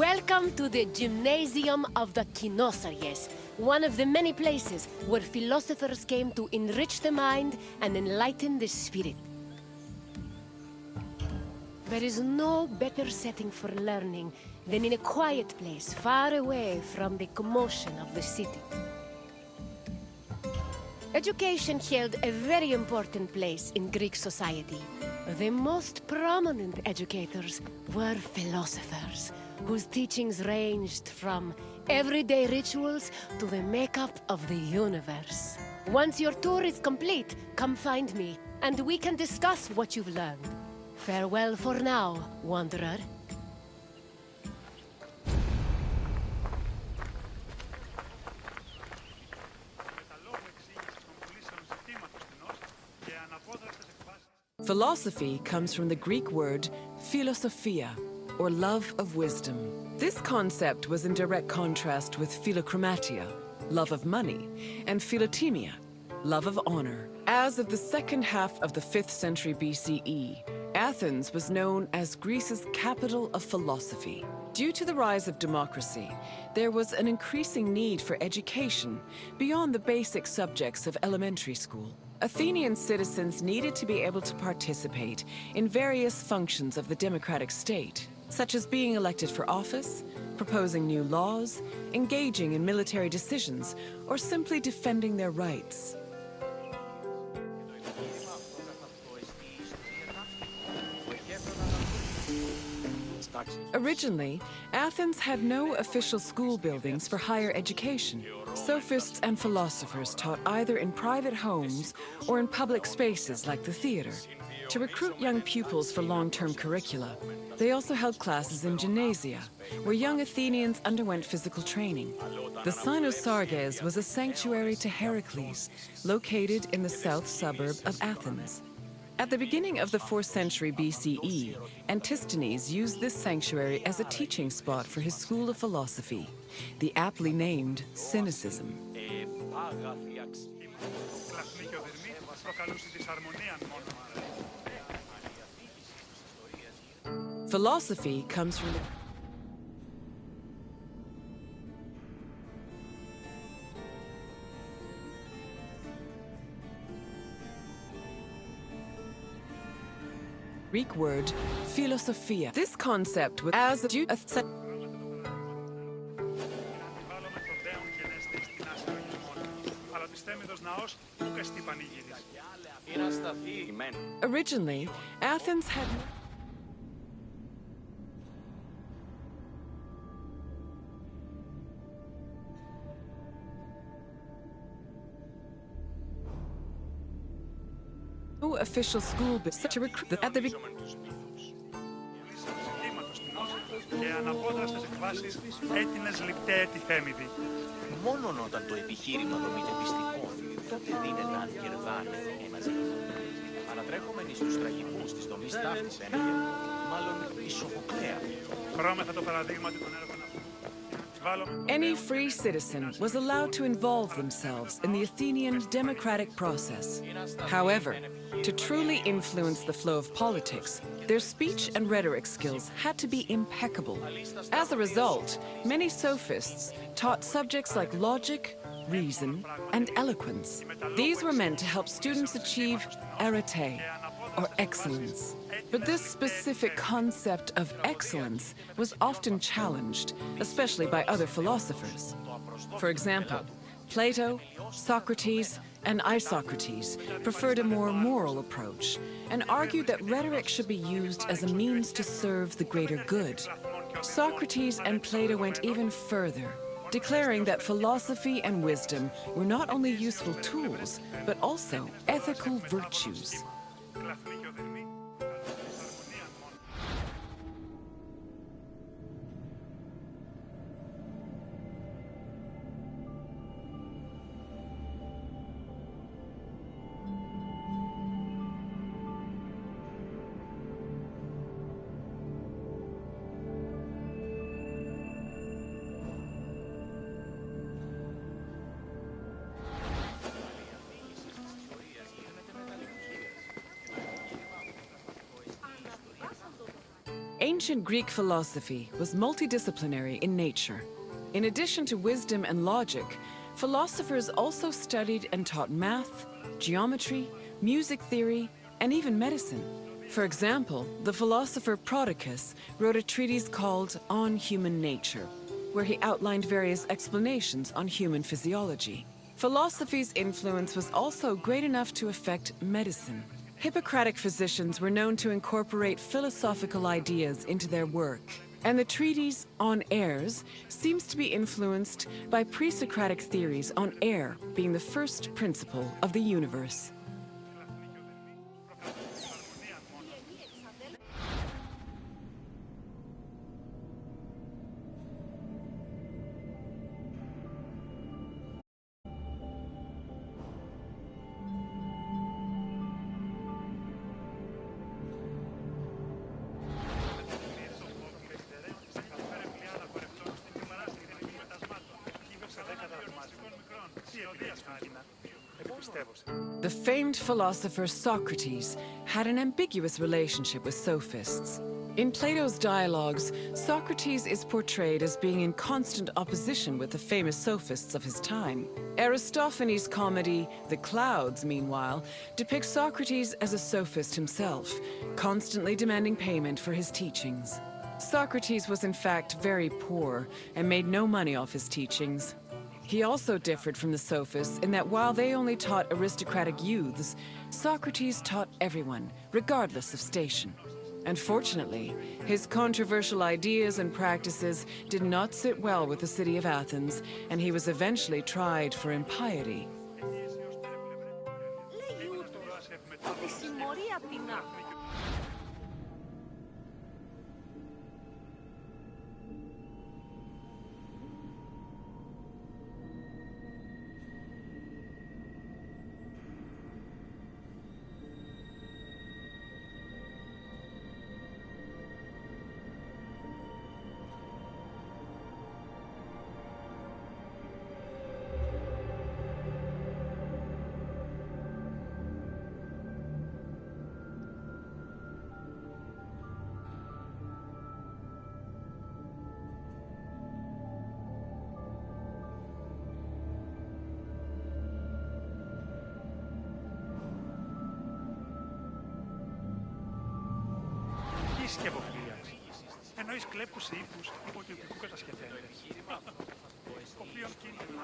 Welcome to the Gymnasium of the Kinosaries, one of the many places where philosophers came to enrich the mind and enlighten the spirit. There is no better setting for learning than in a quiet place far away from the commotion of the city. Education held a very important place in Greek society. The most prominent educators were philosophers, whose teachings ranged from everyday rituals to the makeup of the universe. Once your tour is complete, come find me, and we can discuss what you've learned. Farewell for now, wanderer. Philosophy comes from the Greek word philosophia, or love of wisdom. This concept was in direct contrast with philochromatia, love of money, and philotimia, love of honor. As of the second half of the 5th century BCE, Athens was known as Greece's capital of philosophy. Due to the rise of democracy, there was an increasing need for education beyond the basic subjects of elementary school. Athenian citizens needed to be able to participate in various functions of the democratic state, such as being elected for office, proposing new laws, engaging in military decisions, or simply defending their rights. Originally, Athens had no official school buildings for higher education. Sophists and philosophers taught either in private homes or in public spaces like the theater. To recruit young pupils for long-term curricula, they also held classes in gymnasia, where young Athenians underwent physical training. The Cynosarges was a sanctuary to Heracles, located in the south suburb of Athens. At the beginning of the 4th century BCE, Antisthenes used this sanctuary as a teaching spot for his school of philosophy, the aptly named Cynicism. Philosophy comes from the Greek word philosophia. This concept was as a Originally, Athens had no official school, but such a recruit at the beginning. Μόνον όταν το επιχείρημα δομείται πιστικό, τότε δίνεται αν κερδάνε ένα ζήτημα. Ανατρέχομενοι στους τραγικούς της δομής ταύτης έλεγε, μάλλον η Σοφοκλέα. Χρώμεθα το παραδείγμα των έργων αυτού. Any free citizen was allowed to involve themselves in the Athenian democratic process. However, to truly influence the flow of politics, their speech and rhetoric skills had to be impeccable. As a result, many sophists taught subjects like logic, reason, and eloquence. These were meant to help students achieve arete, or excellence. But this specific concept of excellence was often challenged, especially by other philosophers. For example, Plato, Socrates, and Isocrates preferred a more moral approach and argued that rhetoric should be used as a means to serve the greater good. Socrates and Plato went even further, declaring that philosophy and wisdom were not only useful tools, but also ethical virtues. Ancient Greek philosophy was multidisciplinary in nature. In addition to wisdom and logic, philosophers also studied and taught math, geometry, music theory, and even medicine. For example, the philosopher Prodicus wrote a treatise called On Human Nature, where he outlined various explanations on human physiology. Philosophy's influence was also great enough to affect medicine. Hippocratic physicians were known to incorporate philosophical ideas into their work, and the treatise On Airs seems to be influenced by pre-Socratic theories on air being the first principle of the universe. The famed philosopher Socrates had an ambiguous relationship with sophists. In Plato's dialogues, Socrates is portrayed as being in constant opposition with the famous sophists of his time. Aristophanes' comedy, The Clouds, meanwhile, depicts Socrates as a sophist himself, constantly demanding payment for his teachings. Socrates was in fact very poor and made no money off his teachings. He also differed from the sophists in that while they only taught aristocratic youths, Socrates taught everyone, regardless of station. Unfortunately, his controversial ideas and practices did not sit well with the city of Athens, and he was eventually tried for impiety. Σκευοφλίας. Εννοείς κλέπους ύπους υποκεντρικού κατασκευέντες. Οποίων κίνδυνο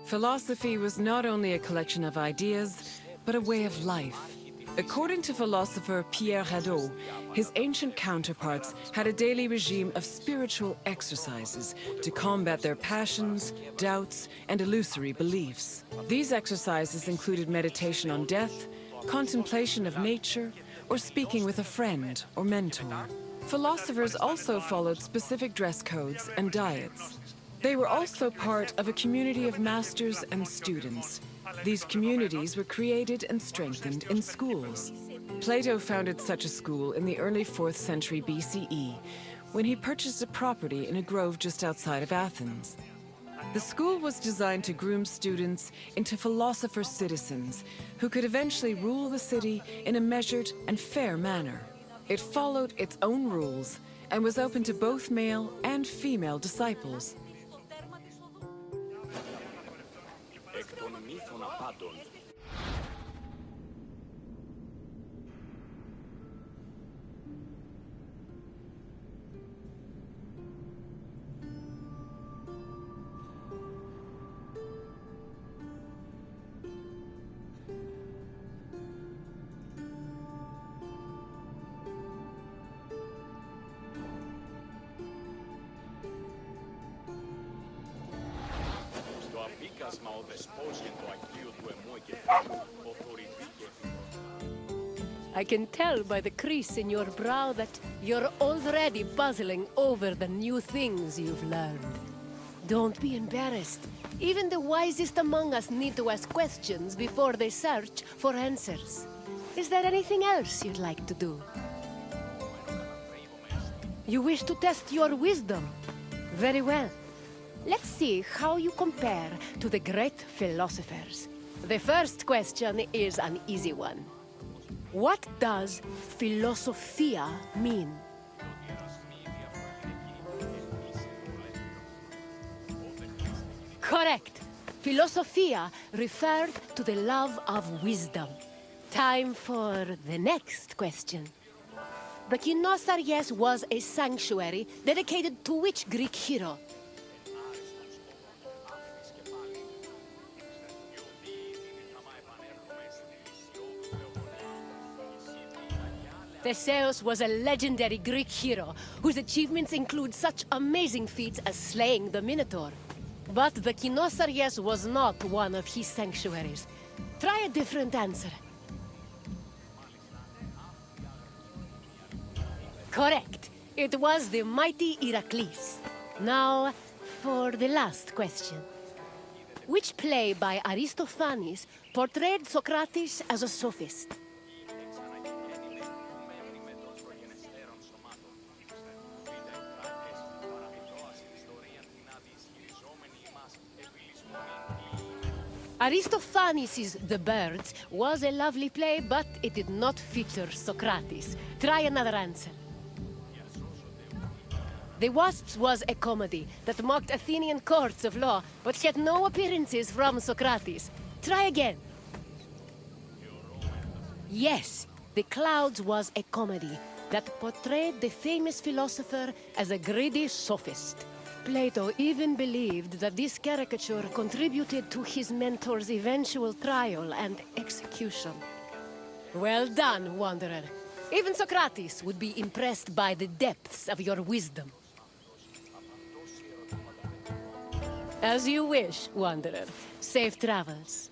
Philosophy was not only a collection of ideas, but a way of life. According to philosopher Pierre Hadot, his ancient counterparts had a daily regime of spiritual exercises to combat their passions, doubts, and illusory beliefs. These exercises included meditation on death, contemplation of nature, or speaking with a friend or mentor. Philosophers also followed specific dress codes and diets. They were also part of a community of masters and students. These communities were created and strengthened in schools. Plato founded such a school in the early 4th century BCE, when he purchased a property in a grove just outside of Athens. The school was designed to groom students into philosopher citizens who could eventually rule the city in a measured and fair manner. It followed its own rules and was open to both male and female disciples. I can tell by the crease in your brow that you're already puzzling over the new things you've learned. Don't be embarrassed. Even the wisest among us need to ask questions before they search for answers. Is there anything else you'd like to do? You wish to test your wisdom? Very well. Let's see how you compare to the great philosophers. The first question is an easy one. What does philosophia mean? Correct. Philosophia referred to the love of wisdom. Time for the next question. The Kynosarjes was a sanctuary dedicated to which Greek hero? Theseus was a legendary Greek hero whose achievements include such amazing feats as slaying the Minotaur. But the Kynosarjes was not one of his sanctuaries. Try a different answer. Correct. It was the mighty Heracles. Now, for the last question. Which play by Aristophanes portrayed Socrates as a sophist? Aristophanes' The Birds was a lovely play, but it did not feature Socrates. Try another answer. The Wasps was a comedy that mocked Athenian courts of law, but had no appearances from Socrates. Try again. Yes, The Clouds was a comedy that portrayed the famous philosopher as a greedy sophist. Plato even believed that this caricature contributed to his mentor's eventual trial and execution. Well done, Wanderer. Even Socrates would be impressed by the depths of your wisdom. As you wish, Wanderer. Safe travels.